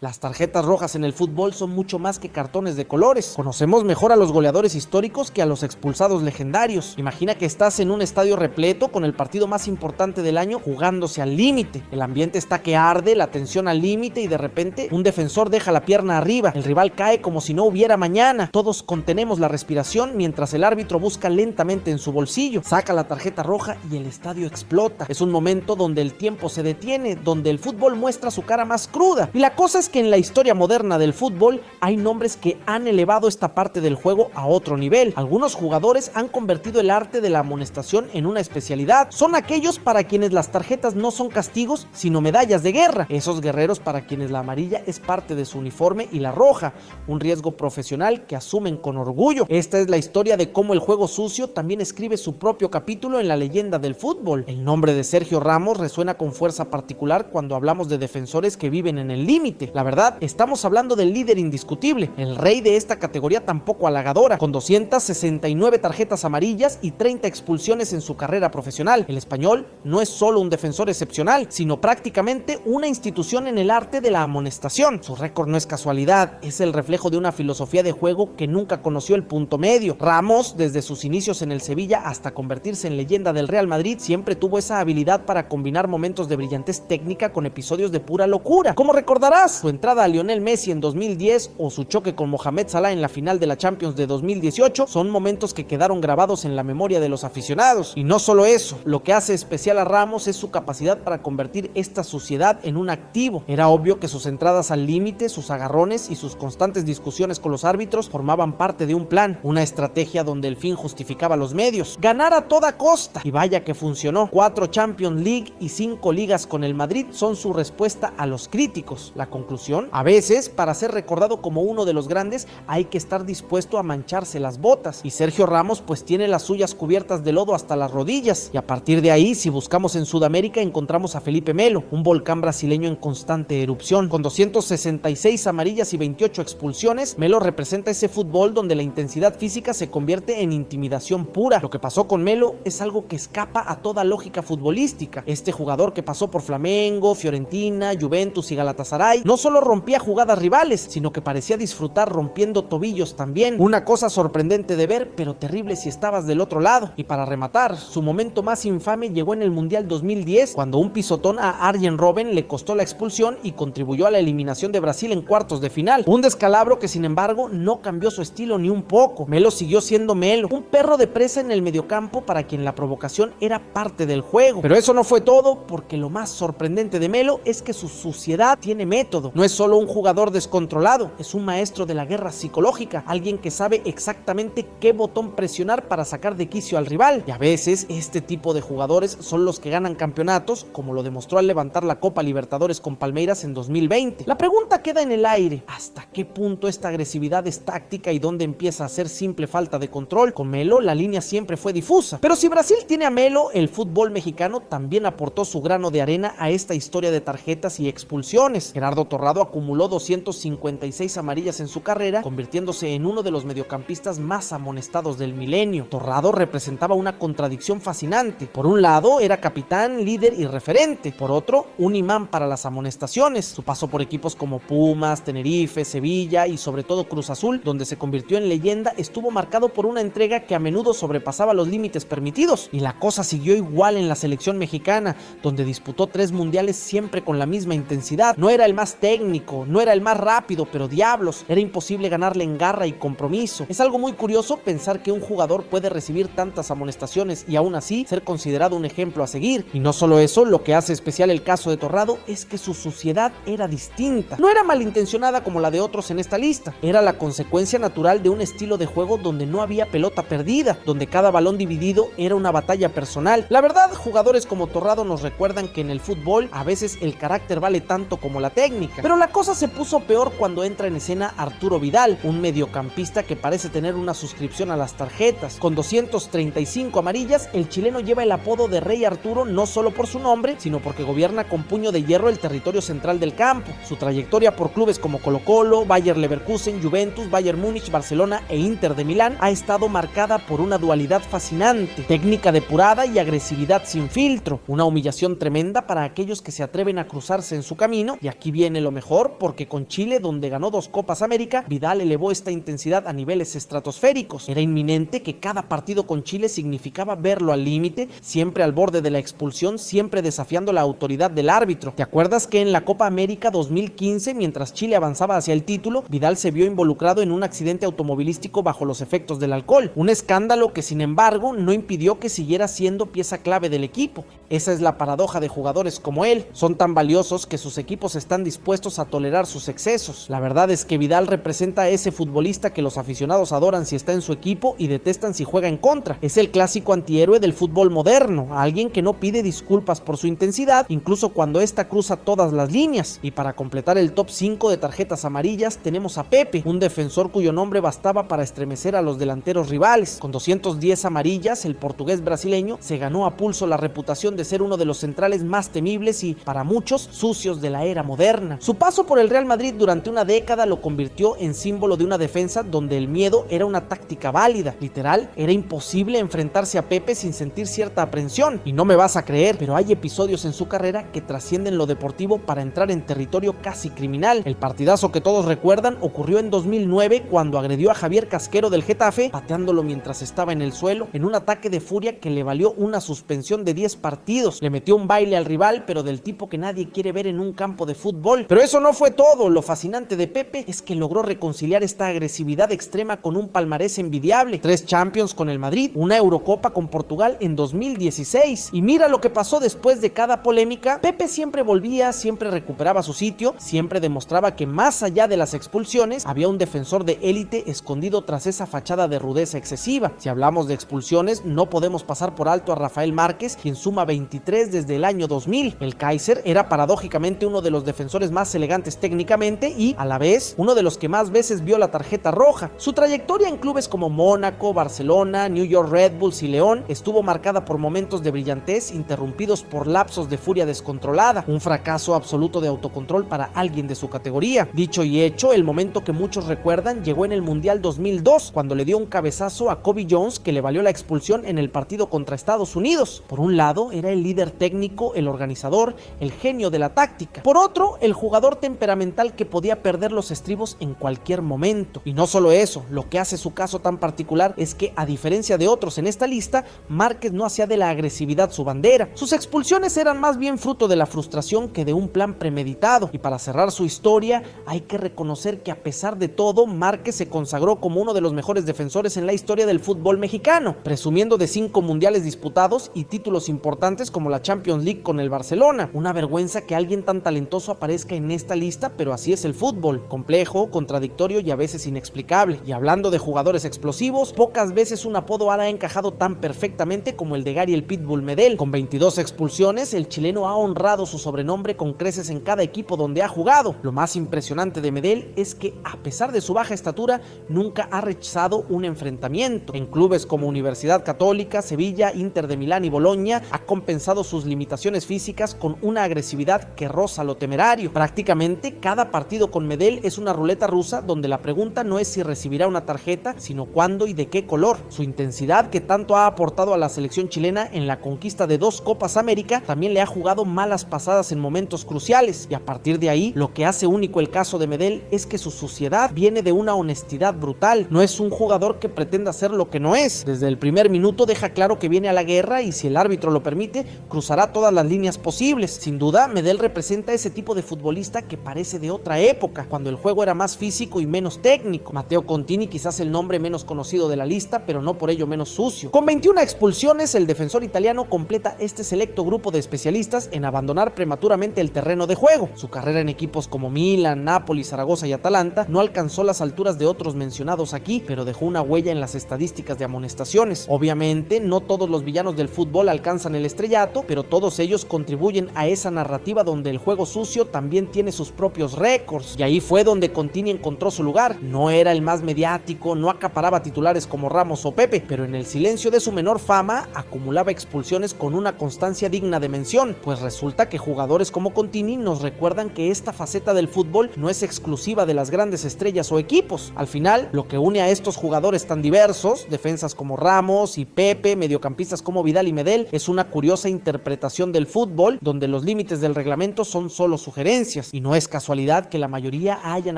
Las tarjetas rojas en el fútbol son mucho más que cartones de colores. Conocemos mejor a los goleadores históricos que a los expulsados legendarios. Imagina que estás en un estadio repleto con el partido más importante del año jugándose al límite. El ambiente está que arde, la tensión al límite y de repente un defensor deja la pierna arriba. El rival cae como si no hubiera mañana. Todos contenemos la respiración mientras el árbitro busca lentamente en su bolsillo. Saca la tarjeta roja y el estadio explota. Es un momento donde el tiempo se detiene, donde el fútbol muestra su cara más cruda. Y la cosa es que en la historia moderna del fútbol hay nombres que han elevado esta parte del juego a otro nivel. Algunos jugadores han convertido el arte de la amonestación en una especialidad. Son aquellos para quienes las tarjetas no son castigos, sino medallas de guerra. Esos guerreros para quienes la amarilla es parte de su uniforme y la roja, un riesgo profesional que asumen con orgullo. Esta es la historia de cómo el juego sucio también escribe su propio capítulo en la leyenda del fútbol. El nombre de Sergio Ramos resuena con fuerza particular cuando hablamos de defensores que viven en el límite. La verdad, estamos hablando del líder indiscutible, el rey de esta categoría tan poco halagadora, con 269 tarjetas amarillas y 30 expulsiones en su carrera profesional. El español no es solo un defensor excepcional, sino prácticamente una institución en el arte de la amonestación. Su récord no es casualidad, es el reflejo de una filosofía de juego que nunca conoció el punto medio. Ramos, desde sus inicios en el Sevilla hasta convertirse en leyenda del Real Madrid, siempre tuvo esa habilidad para combinar momentos de brillantez técnica con episodios de pura locura. Como recordarás, su entrada a Lionel Messi en 2010 o su choque con Mohamed Salah en la final de la Champions de 2018 son momentos que quedaron grabados en la memoria de los aficionados. Y no solo eso, lo que hace especial a Ramos es su capacidad para convertir esta suciedad en un activo. Era obvio que sus entradas al límite, sus agarrones y sus constantes discusiones con los árbitros formaban parte de un plan, una estrategia donde el fin justificaba los medios. Ganar a toda costa. Y vaya que funcionó. 4 Champions League y 5 ligas con el Madrid son su respuesta a los críticos. La conclusión: a veces, para ser recordado como uno de los grandes, hay que estar dispuesto a mancharse las botas. Y Sergio Ramos pues tiene las suyas cubiertas de lodo hasta las rodillas. Y a partir de ahí, si buscamos en Sudamérica, encontramos a Felipe Melo, un volcán brasileño en constante erupción. Con 266 amarillas y 28 expulsiones, Melo representa ese fútbol donde la intensidad física se convierte en intimidación pura. Lo que pasó con Melo es algo que escapa a toda lógica futbolística. Este jugador que pasó por Flamengo, Fiorentina, Juventus y Galatasaray no solo rompía jugadas rivales, sino que parecía disfrutar rompiendo tobillos también. Una cosa sorprendente de ver, pero terrible si estabas del otro lado. Y para rematar, su momento más infame llegó en el Mundial 2010, cuando un pisotón a Arjen Robben le costó la expulsión y contribuyó a la eliminación de Brasil en cuartos de final. Un descalabro que sin embargo no cambió su estilo ni un poco. Melo siguió siendo Melo, un perro de presa en el mediocampo para quien la provocación era parte del juego. Pero eso no fue todo, porque lo más sorprendente de Melo es que su suciedad tiene método. No es solo un jugador descontrolado, es un maestro de la guerra psicológica, alguien que sabe exactamente qué botón presionar para sacar de quicio al rival. Y a veces este tipo de jugadores son los que ganan campeonatos, como lo demostró al levantar la Copa Libertadores con Palmeiras en 2020. La pregunta queda en el aire: ¿hasta qué punto esta agresividad es táctica y dónde empieza a ser simple falta de control? Con Melo la línea siempre fue difusa. Pero si Brasil tiene a Melo, el fútbol mexicano también aportó su grano de arena a esta historia de tarjetas y expulsiones. Gerardo Torrado acumuló 256 amarillas en su carrera, convirtiéndose en uno de los mediocampistas más amonestados del milenio. Torrado representaba una contradicción fascinante. Por un lado, era capitán, líder y referente. Por otro, un imán para las amonestaciones. Su paso por equipos como Pumas, Tenerife, Sevilla y sobre todo Cruz Azul, donde se convirtió en leyenda, estuvo marcado por una entrega que a menudo sobrepasaba los límites permitidos. Y la cosa siguió igual en la selección mexicana, donde disputó 3 mundiales siempre con la misma intensidad. No era el más técnico, no era el más rápido, pero diablos, era imposible ganarle en garra y compromiso. Es algo muy curioso pensar que un jugador puede recibir tantas amonestaciones y aún así ser considerado un ejemplo a seguir. Y no solo eso, lo que hace especial el caso de Torrado es que su suciedad era distinta. No era malintencionada como la de otros en esta lista, era la consecuencia natural de un estilo de juego donde no había pelota perdida, donde cada balón dividido era una batalla personal. La verdad, jugadores como Torrado nos recuerdan que en el fútbol a veces el carácter vale tanto como la técnica. Pero la cosa se puso peor cuando entra en escena Arturo Vidal, un mediocampista que parece tener una suscripción a las tarjetas. Con 235 amarillas, el chileno lleva el apodo de Rey Arturo no solo por su nombre, sino porque gobierna con puño de hierro el territorio central del campo. Su trayectoria por clubes como Colo-Colo, Bayer Leverkusen, Juventus, Bayern Múnich, Barcelona e Inter de Milán ha estado marcada por una dualidad fascinante: técnica depurada y agresividad sin filtro, una humillación tremenda para aquellos que se atreven a cruzarse en su camino. Y aquí viene lo lo mejor porque con Chile, donde ganó 2 Copas América, Vidal elevó esta intensidad a niveles estratosféricos. Era inminente que cada partido con Chile significaba verlo al límite, siempre al borde de la expulsión, siempre desafiando la autoridad del árbitro. ¿Te acuerdas que en la Copa América 2015, mientras Chile avanzaba hacia el título, Vidal se vio involucrado en un accidente automovilístico bajo los efectos del alcohol? Un escándalo que, sin embargo, no impidió que siguiera siendo pieza clave del equipo. Esa es la paradoja de jugadores como él. Son tan valiosos que sus equipos están dispuestos a tolerar sus excesos. La verdad es que Vidal representa a ese futbolista que los aficionados adoran si está en su equipo y detestan si juega en contra. Es el clásico antihéroe del fútbol moderno, alguien que no pide disculpas por su intensidad, incluso cuando esta cruza todas las líneas. Y para completar el top 5 de tarjetas amarillas tenemos a Pepe, un defensor cuyo nombre bastaba para estremecer a los delanteros rivales. Con 210 amarillas, el portugués brasileño se ganó a pulso la reputación de ser uno de los centrales más temibles y, para muchos, sucios de la era moderna. Su paso por el Real Madrid durante una década lo convirtió en símbolo de una defensa donde el miedo era una táctica válida. Literal, era imposible enfrentarse a Pepe sin sentir cierta aprensión. Y no me vas a creer, pero hay episodios en su carrera que trascienden lo deportivo para entrar en territorio casi criminal. El partidazo que todos recuerdan ocurrió en 2009 cuando agredió a Javier Casquero del Getafe, pateándolo mientras estaba en el suelo, en un ataque de furia que le valió una suspensión de 10 partidos. Le metió un baile al rival, pero del tipo que nadie quiere ver en un campo de fútbol. Pero eso no fue todo. Lo fascinante de Pepe es que logró reconciliar esta agresividad extrema con un palmarés envidiable: 3 Champions con el Madrid, una Eurocopa con Portugal en 2016. Y mira lo que pasó después de cada polémica. Pepe siempre volvía, siempre recuperaba su sitio, siempre demostraba que más allá de las expulsiones había un defensor de élite escondido tras esa fachada de rudeza excesiva. Si hablamos de expulsiones, no podemos pasar por alto a Rafael Márquez, quien suma 23 desde el año 2000. El Kaiser era paradójicamente uno de los defensores más elegantes técnicamente y, a la vez, uno de los que más veces vio la tarjeta roja. Su trayectoria en clubes como Mónaco, Barcelona, New York Red Bulls y León estuvo marcada por momentos de brillantez interrumpidos por lapsos de furia descontrolada, un fracaso absoluto de autocontrol para alguien de su categoría. Dicho y hecho, el momento que muchos recuerdan llegó en el Mundial 2002, cuando le dio un cabezazo a Kobe Jones que le valió la expulsión en el partido contra Estados Unidos. Por un lado, era el líder técnico, el organizador, el genio de la táctica. Por otro, el jugador temperamental que podía perder los estribos en cualquier momento. Y no solo eso, lo que hace su caso tan particular es que, a diferencia de otros en esta lista, Márquez no hacía de la agresividad su bandera. Sus expulsiones eran más bien fruto de la frustración que de un plan premeditado. Y para cerrar su historia, hay que reconocer que, a pesar de todo, Márquez se consagró como uno de los mejores defensores en la historia del fútbol mexicano, presumiendo de 5 mundiales disputados y títulos importantes como la Champions League con el Barcelona. Una vergüenza que alguien tan talentoso aparezca en esta lista, pero así es el fútbol: complejo, contradictorio y a veces inexplicable. Y hablando de jugadores explosivos, pocas veces un apodo ha encajado tan perfectamente como el de Gary el Pitbull Medel. Con 22 expulsiones, el chileno ha honrado su sobrenombre con creces en cada equipo donde ha jugado. Lo más impresionante de Medel es que, a pesar de su baja estatura, nunca ha rechazado un enfrentamiento. En clubes como Universidad Católica, Sevilla, Inter de Milán y Boloña, ha compensado sus limitaciones físicas con una agresividad que roza lo temerario. Prácticamente cada partido con Medel es una ruleta rusa donde la pregunta no es si recibirá una tarjeta, sino cuándo y de qué color. Su intensidad, que tanto ha aportado a la selección chilena en la conquista de 2 Copas América, también le ha jugado malas pasadas en momentos cruciales. Y a partir de ahí, lo que hace único el caso de Medel es que su suciedad viene de una honestidad brutal. No es un jugador que pretenda ser lo que no es. Desde el primer minuto deja claro que viene a la guerra y, si el árbitro lo permite, cruzará todas las líneas posibles. Sin duda, Medel representa ese tipo de futbolista que parece de otra época, cuando el juego era más físico y menos técnico. Matteo Contini, quizás el nombre menos conocido de la lista, pero no por ello menos sucio. Con 21 expulsiones, el defensor italiano completa este selecto grupo de especialistas en abandonar prematuramente el terreno de juego. Su carrera en equipos como Milan, Napoli, Zaragoza y Atalanta no alcanzó las alturas de otros mencionados aquí, pero dejó una huella en las estadísticas de amonestaciones. Obviamente, no todos los villanos del fútbol alcanzan el estrellato, pero todos ellos contribuyen a esa narrativa donde el juego sucio también tiene sus propios récords. Y ahí fue donde Contini encontró su lugar. No era el más mediático, no acaparaba titulares como Ramos o Pepe, pero en el silencio de su menor fama acumulaba expulsiones con una constancia digna de mención, pues resulta que jugadores como Contini nos recuerdan que esta faceta del fútbol no es exclusiva de las grandes estrellas o equipos. Al final, lo que une a estos jugadores tan diversos, defensas como Ramos y Pepe, mediocampistas como Vidal y Medel, es una curiosa interpretación del fútbol donde los límites del reglamento son solo sugerencias. competencias, y no es casualidad que la mayoría hayan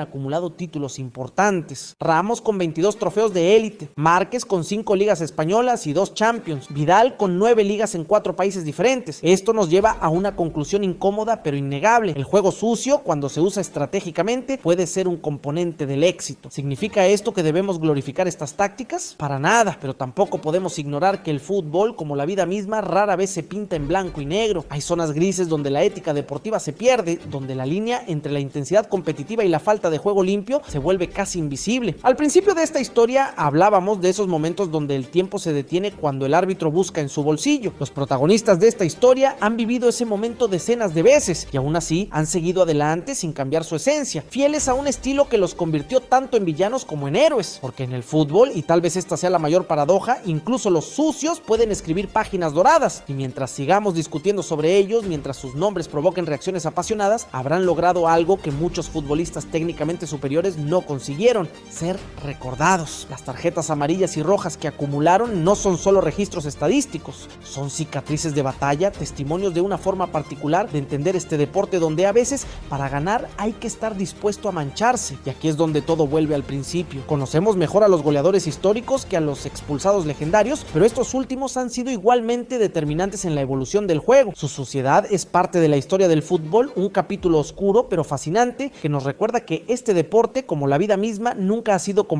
acumulado títulos importantes. Ramos con 22 trofeos de élite, Márquez con 5 ligas españolas y 2 Champions, Vidal con 9 ligas en 4 países diferentes. Esto nos lleva a una conclusión incómoda pero innegable: el juego sucio, cuando se usa estratégicamente, puede ser un componente del éxito. ¿Significa esto que debemos glorificar estas tácticas? Para nada, pero tampoco podemos ignorar que el fútbol, como la vida misma, rara vez se pinta en blanco y negro. Hay zonas grises donde la ética deportiva se pierde, donde la línea entre la intensidad competitiva y la falta de juego limpio se vuelve casi invisible. Al principio de esta historia hablábamos de esos momentos donde el tiempo se detiene cuando el árbitro busca en su bolsillo. Los protagonistas de esta historia han vivido ese momento decenas de veces y aún así han seguido adelante sin cambiar su esencia, fieles a un estilo que los convirtió tanto en villanos como en héroes, porque en el fútbol, y tal vez esta sea la mayor paradoja, incluso los sucios pueden escribir páginas doradas, y mientras sigamos discutiendo sobre ellos, mientras sus nombres provoquen reacciones apasionadas, habrán logrado algo que muchos futbolistas técnicamente superiores no consiguieron: ser recordados. Las tarjetas amarillas y rojas que acumularon no son solo registros estadísticos, son cicatrices de batalla, testimonios de una forma particular de entender este deporte, donde a veces para ganar hay que estar dispuesto a mancharse. Y aquí es donde todo vuelve al principio. Conocemos mejor a los goleadores históricos que a los expulsados legendarios, pero estos últimos han sido igualmente determinantes en la evolución del juego. Su suciedad es parte de la historia del fútbol, un capítulo oscuro pero fascinante que nos recuerda que este deporte, como la vida misma, nunca ha sido completo